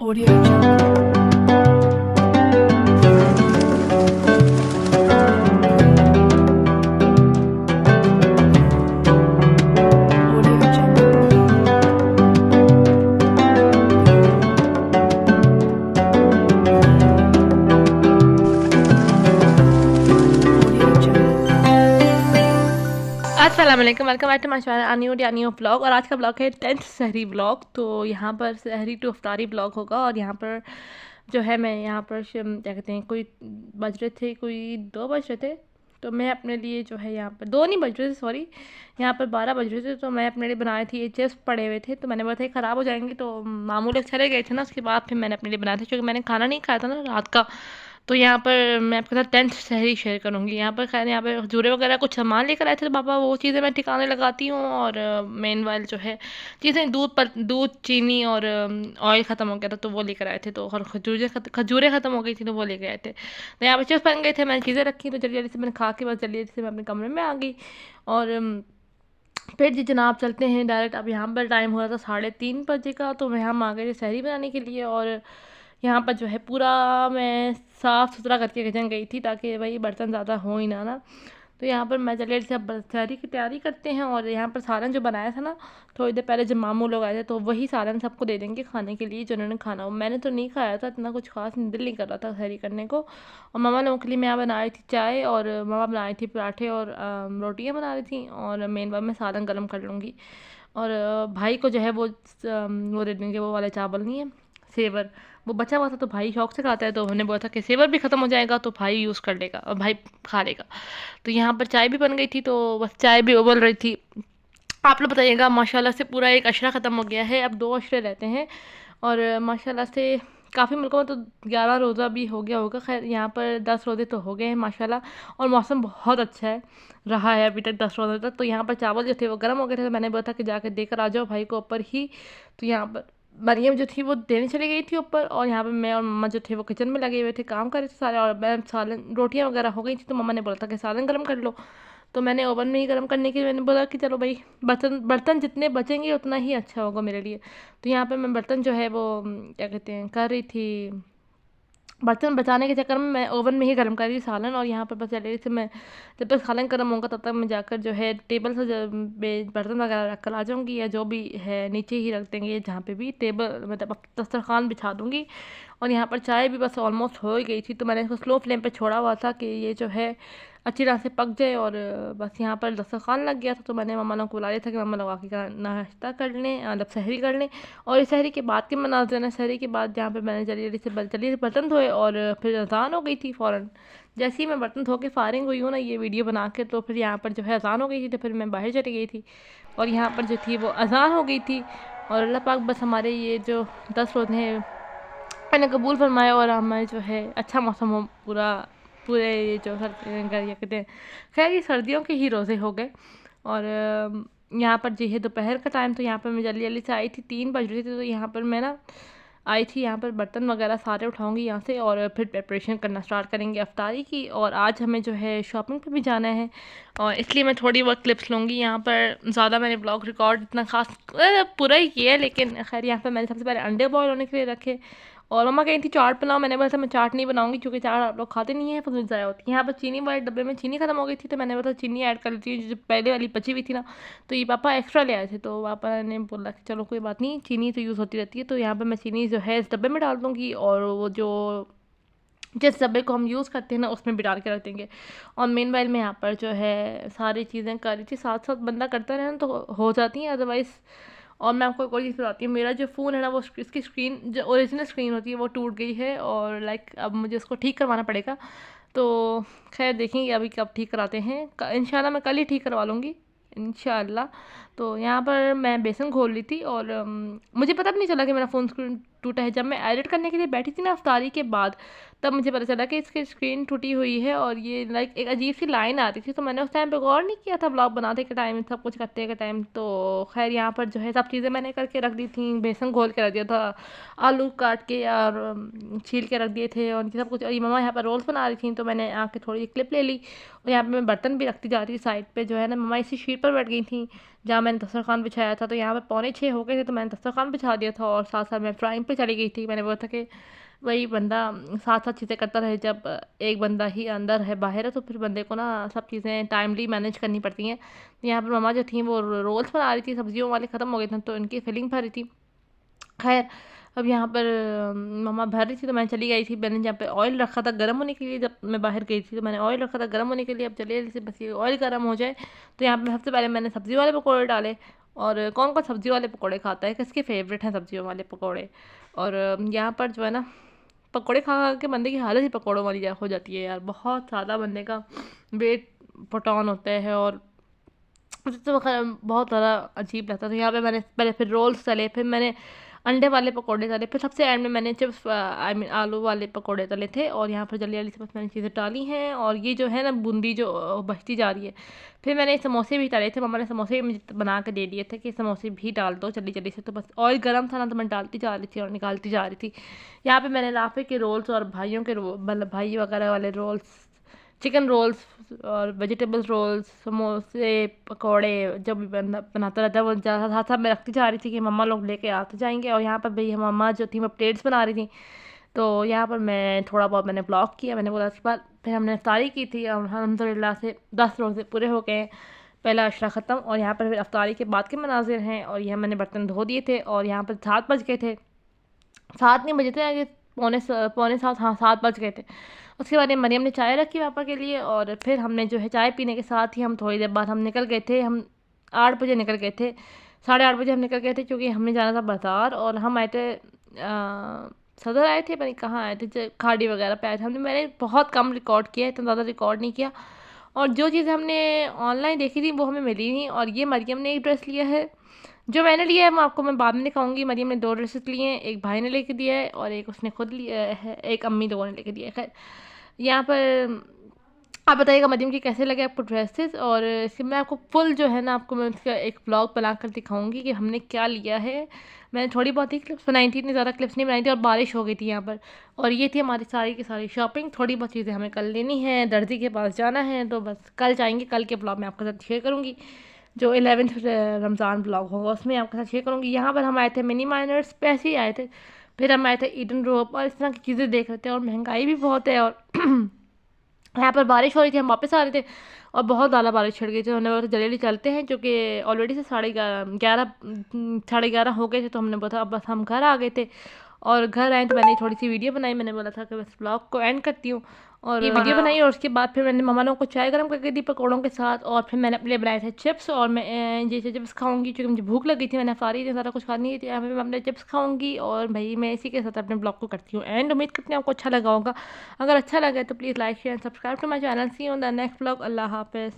Audio Jungle. Audio Jungle. Audio Jungle. अस्सलाम वालेकुम, welcome back to my channel new blog. और आज का ब्लॉग है 10th सहरी ब्लॉग। तो यहाँ पर सहरी टू अफ्तारी ब्लॉग होगा। और यहाँ पर जो है मैं यहाँ पर क्या कहते हैं, कोई बज रहे थे, कोई 2 बज रहे थे। तो मैं अपने लिए जो है यहाँ पर 2 नहीं बज रहे थे, सॉरी, यहाँ पर 12 बज रहे थे। तो मैं अपने लिए बनाए थे, ये चिप्स पड़े हुए थे। तो मैंने बोला था ख़राब हो जाएंगे, तो मामू लोग चले गए थे ना, उसके बाद फिर मैंने अपने लिए बनाए थे, क्योंकि मैंने खाना नहीं खाया था ना रात का। तो यहाँ पर मैं आपके साथ 10th सहरी शेयर करूँगी। यहाँ पर खैर यहाँ पे खजूरें वगैरह कुछ सामान लेकर आए थे, तो पापा वो चीज़ें मैं ठिकाने लगाती हूँ। और मेन वाल जो है चीज़ें, दूध, चीनी और ऑयल ख़त्म हो गया था, तो वो लेकर आए थे। तो और खजूरें ख़त्म हो गई थी, तो वो लेकर आए थे। तो यहाँ पे चिप्स बन गए थे, मैंने चीज़ें रखी, तो जल्दी जल्दी से मैंने खा के बस जल्दी जल्दी से मैं अपने कमरे में आ गई। और फिर जी जनाब चलते हैं डायरेक्ट। अब यहाँ पर टाइम हो रहा था 3:30 बजे का, तो मैं हम आ गए थे सहरी बनाने के लिए। और यहाँ पर जो है पूरा मैं साफ़ सुथरा करके किचन गई थी, ताकि भाई बर्तन ज़्यादा हो ही ना। तो यहाँ पर मैं चले से अब सहरी की तैयारी करते हैं। और यहाँ पर सालन जो बनाया था ना, थोड़ी देर पहले जब मामू लोग आए थे, तो वही सालन सबको दे देंगे खाने के लिए, जिन्होंने खाना हो। मैंने तो नहीं खाया था, इतना कुछ खास दिल नहीं कर रहा था सहरी करने को। और मामा लोगों के लिए मैं यहाँ बनाई थी चाय, और मामा बनाई थी पराठे, और रोटियाँ बना रही थी। और मेन बात मैं सालन गर्म कर लूँगी। और भाई को जो है वो दे देंगे, वो वाले चावल नहीं है, सेवर, वो बचा हुआ था, तो भाई शौक से खाता है। तो उन्होंने बोला था कि सेवर भी ख़त्म हो जाएगा, तो भाई यूज़ कर लेगा और भाई खा लेगा। तो यहाँ पर चाय भी बन गई थी, तो बस चाय भी उबल रही थी। आप लोग बताइएगा, माशाल्लाह से पूरा एक अशरा ख़त्म हो गया है, अब 2 अशरे रहते हैं। और माशाल्लाह से काफ़ी मुल्कों में तो 11 रोज़ा भी हो गया होगा। खैर यहाँ पर 10 रोज़े तो हो गए हैं माशाल्लाह। और मौसम बहुत अच्छा है, रहा है अभी तक 10 रोज़े तक। तो यहाँ पर चावल जो थे वो गर्म हो गए थे, तो मैंने बोला था कि जाकर देकर आ जाओ भाई को ऊपर ही। तो यहाँ पर मरियम जो थी वो देने चली गई थी ऊपर, और यहाँ पे मैं और मम्मा जो थे वो किचन में लगे हुए थे, काम कर रहे थे सारे। और मैं सालन, रोटियाँ वगैरह हो गई थी, तो मम्मा ने बोला था कि सालन गर्म कर लो। तो मैंने ओवन में ही गर्म करने के लिए मैंने बोला कि चलो भाई, बर्तन बर्तन जितने बचेंगे उतना ही अच्छा होगा मेरे लिए। तो यहाँ पे मैं बर्तन जो है वो क्या कहते हैं, कर रही थी। बर्तन बचाने के चक्कर में मैं ओवन में ही गर्म कर रही थी सालन। और यहाँ पर बस जल्दी से मैं, जब तक सालन गर्म होगा तब तक मैं जाकर जो है टेबल से बर्तन वगैरह रख कर आ जाऊँगी, या जो भी है नीचे ही रख देंगे, जहाँ पे भी टेबल मतलब दस्तरखान बिछा दूँगी। और यहाँ पर चाय भी बस ऑलमोस्ट हो ही गई थी, तो मैंने इसको स्लो फ्लेम पे छोड़ा हुआ था कि ये जो है अच्छी तरह से पक जाए। और बस यहाँ पर दस्तरखान लग गया था, तो मैंने मम्मा लोग को बुला लिया था कि मम्मा लोग आके नाश्ता कर लें, मतलब सहरी कर लें। और इस सहरी के बाद के मनाज़र हैं, सहरी के बाद जहाँ पे मैंने जल्दी जल्दी से बर्तन धोए, और फिर अज़ान हो गई थी फ़ौरन। जैसे ही मैं बर्तन धो के फ़ारिग हुई हूँ ना ये वीडियो बना के, तो फिर यहाँ पर जो है अज़ान हो गई थी, तो फिर मैं बाहर चली गई थी। और यहाँ पर जो थी वो अज़ान हो गई थी। और अल्लाह पाक बस हमारे ये जो 10 रोज़े हैं मैंने कबूल फरमाया, और हमारे जो है अच्छा मौसम हो पूरा, पूरे ये जो क्या कहते हैं, खैर ये सर्दियों के ही रोज़े हो गए। और यहाँ पर जो है दोपहर का टाइम, तो यहाँ पर मैं जल्दी जल्दी से आई थी, 3 बज रही थी। तो यहाँ पर मैं ना आई थी, यहाँ पर बर्तन वगैरह सारे उठाऊंगी यहाँ से, और फिर प्रिपरेशन करना स्टार्ट करेंगे अफ्तारी की। और आज हमें जो है शॉपिंग पे भी जाना है, और इसलिए मैं थोड़ी बहुत क्लिप्स लूँगी। यहाँ पर ज़्यादा मैंने ब्लॉग रिकॉर्ड इतना खास पूरा ही किया है, लेकिन खैर यहाँ पर मैंने सबसे पहले अंडे बॉयल होने के लिए रखे। और मम्मा कही थी चाट बनाओ, मैंने बोला था मैं चाट नहीं बनाऊंगी, क्योंकि चाट आप लोग खाते नहीं है, फजूल ज़ाया होती है। यहाँ पर चीनी वाले डब्बे में चीनी खत्म हो गई थी, तो मैंने बोला चीनी ऐड कर लेती हूँ, जो पहले वाली बची हुई थी ना। तो ये पापा एक्स्ट्रा ले आए थे, तो पापा ने बोला कि चलो कोई बात नहीं, चीनी तो यूज़ होती रहती है। तो यहाँ पर मैं चीनी जो है इस डब्बे में डाल दूँगी, और वो जो जिस डब्बे को हम यूज़ करते हैं ना उसमें भी डाल के रख देंगे। और मेन वाइल में यहाँ पर जो है सारी चीज़ें कर रही थी, साथ साथ बंदा करता रहे ना तो हो जाती हैं अदरवाइज़। और मैं आपको एक और चीज़ बताती हूँ, मेरा जो फ़ोन है ना वो इसकी स्क्रीन जो ओरिजिनल स्क्रीन होती है वो टूट गई है, और लाइक अब मुझे उसको ठीक करवाना पड़ेगा। तो खैर देखेंगे अभी कब ठीक कराते हैं, इंशाल्लाह मैं कल ही ठीक करवा लूँगी इंशाल्लाह। तो यहाँ पर मैं बेसन घोल ली थी, और मुझे पता भी नहीं चला कि मेरा फ़ोन स्क्रीन टूटा है। जब मैं एडिट करने के लिए बैठी थी ना अफ्तारी के बाद, तब मुझे पता चला कि इसकी स्क्रीन टूटी हुई है, और ये लाइक एक अजीब सी लाइन आ रही थी। तो मैंने उस टाइम पे गौर नहीं किया था, ब्लॉग बनाते के टाइम, सब कुछ करते के टाइम। तो खैर यहाँ पर जो है सब चीज़ें मैंने करके रख दी थी, बेसन घोल के रख दिया था, आलू काट के और छील के रख दिए थे, और ये सब कुछ। और ये मम्मा यहाँ पर रोल्स बना रही थी, तो मैंने आके थोड़ी क्लिप ले ली। और यहाँ पे मैं बर्तन भी रखती जा रही थी साइड पे, जो है ना मम्मा इसी शीट पर बैठ गई थी, जहाँ मैंने दस्तरखान बिछाया था। तो यहाँ पर 5:45 हो गए थे, तो मैंने दस्तरखान बिछा दिया था और साथ साथ मैं फ्राइंग पे चली गई थी। मैंने बोला था कि वही बंदा साथ साथ चीज़ें करता रहे। जब एक बंदा ही अंदर है बाहर है तो फिर बंदे को ना सब चीज़ें टाइमली मैनेज करनी पड़ती हैं। तो यहाँ पर मम्मा जो थी वो रोल्स बना रही थी, सब्जियों वाले ख़त्म हो गए थे तो इनकी फिलिंग भर रही थी। खैर, अब यहाँ पर मम्मा भर रही थी तो मैं चली गई थी। मैंने जहाँ पे ऑयल रखा था गर्म होने के लिए, जब मैं बाहर गई थी तो मैंने ऑयल रखा था गर्म होने के लिए। अब जल्दी जल्दी से बस ये ऑयल गर्म हो जाए। तो यहाँ पे सबसे पहले मैंने सब्ज़ी वाले पकौड़े डाले। और कौन कौन सब्ज़ी वाले पकौड़े खाता है, किसके फेवरेट हैं सब्जियों वाले पकौड़े। और यहाँ पर जो है ना पकौड़े खा खा के बंदे की हालत ही पकौड़ों वाली हो जाती है यार। बहुत ज़्यादा बंदे का वेट पुट ऑन होता है और मुझे तो बहुत ज़्यादा अजीब लगता था। तो यहाँ पे मैंने पहले फिर रोल्स तले, फिर मैंने अंडे वाले पकोड़े तले, फिर सबसे एंड में मैंने चिप्स आई मीन आलू वाले पकोड़े तले थे। और यहाँ पर जल्दी जल्दी से बस मैंने चीज़ें डाली हैं और ये जो है ना बूंदी जो बचती जा रही है। फिर मैंने समोसे भी तले थे, मम्मा ने समोसे भी मुझे बना के दे दिए थे कि समोसे भी डाल दो जल्दी जल्दी से। तो बस ऑयल गर्म था ना तो मैं डालती जा रही थी और निकालती जा रही थी। यहाँ पे मैंने राफे के रोल्स और भाइयों के मतलब भाई वगैरह वाले रोल्स, चिकन रोल्स और वेजिटेबल रोल्स, समोसे, पकोड़े जो भी बनाता रहता है वो साथ साथ मैं रखती जा रही थी कि मम्मा लोग लेके आते जाएंगे। और यहाँ पर भाई मम्मा जो थी वो प्लेट्स बना रही थी। तो यहाँ पर मैं थोड़ा बहुत मैंने ब्लॉग किया। मैंने बोला उसके बाद फिर हमने इफ्तारी की थी और अल्हम्दुलिल्लाह से 10 रोज़े पूरे हो गए हैं, पहला अशरा ख़त्म। और यहाँ पर फिर इफ्तारी के बाद के मनाजिर हैं। और यहाँ मैंने बर्तन धो दिए थे और यहाँ पर 7 बज गए थे, 7 नहीं बजे थे आगे, पौने 7, हाँ 7 बज गए थे। उसके बाद मरियम ने चाय रखी पापा के लिए और फिर हमने जो है चाय पीने के साथ ही हम थोड़ी देर बाद हम निकल गए थे। हम 8 बजे निकल गए थे, 8:30 बजे हम निकल गए थे क्योंकि हमने जाना था बाज़ार। और हम आए थे सदर आए थे, पता नहीं कहाँ आए थे, खाड़ी वगैरह पे आए थे। मैंने बहुत कम रिकॉर्ड किया है, इतना ज़्यादा रिकॉर्ड नहीं किया। और जो चीज़ें हमने ऑनलाइन देखी थी वो हमें मिली नहीं। और ये मरियम ने एक ड्रेस लिया है, जो मैंने लिया है वो आपको मैं बाद में दिखाऊंगी। मरियम ने 2 ड्रेसेस लिए हैं, एक भाई ने लेके दिया है और एक उसने खुद लिया है, एक अम्मी लोगों ने लेके दिया है। खैर, यहाँ पर आप बताइएगा मरियम की कैसे लगे आपको ड्रेसेस। और इसके मैं आपको फुल जो है ना आपको मैं उसका एक व्लॉग बना कर दिखाऊंगी कि हमने क्या लिया है। मैंने थोड़ी बहुत ही क्लिप्स बनाई थी, इतनी ज़्यादा क्लिप्स नहीं बनाई थी और बारिश हो गई थी यहाँ पर। और ये थी हमारी सारी की सारी शॉपिंग। थोड़ी बहुत चीज़ें हमें कल लेनी है, दर्जी के पास जाना है, तो बस कल जाएंगे। कल के ब्लॉग में आपके साथ शेयर करूँगी, जो 11th रमज़ान ब्लॉग होगा उसमें आपके साथ शेयर करूँगी। यहाँ पर हम आए थे मिनी माइनर्स पे, ऐसे ही आए थे। फिर हम आए थे ईडन रोप और इस तरह की चीज़ें देख रहे थे। और महंगाई भी बहुत है और यहाँ पर बारिश हो रही थी, हम वापस आ रहे थे और बहुत ज़्यादा बारिश छिड़ गई थी। हमने बोला जल्दी जल्दी चलते हैं, जो कि ऑलरेडी से 11:30 हो गए थे। तो हमने बोला अब बस हम घर आ गए थे। और घर आए तो मैंने थोड़ी सी वीडियो बनाई। मैंने बोला था कि बस ब्लॉग को एंड करती हूँ और ये वीडियो बनाई। और उसके बाद फिर मैंने मम्मा लोगों को चाय गर्म करके दी पकौड़ों के साथ। और फिर मैंने अपने लिए बनाए थे चिप्स और मैं जैसे चिप्स खाऊंगी क्योंकि मुझे भूख लगी थी, मैंने सारी ज़्यादा कुछ खा नहीं थी। यहाँ पे मैं अपने चिप्स खाऊंगी और भाई मैं इसी के साथ अपने ब्लॉग को करती हूँ एंड। उम्मीद करती हूँ आपको अच्छा लगा होगा। अगर अच्छा लगा तो please like share and subscribe to my channel. See on the next blog. अल्लाह हाफिज़।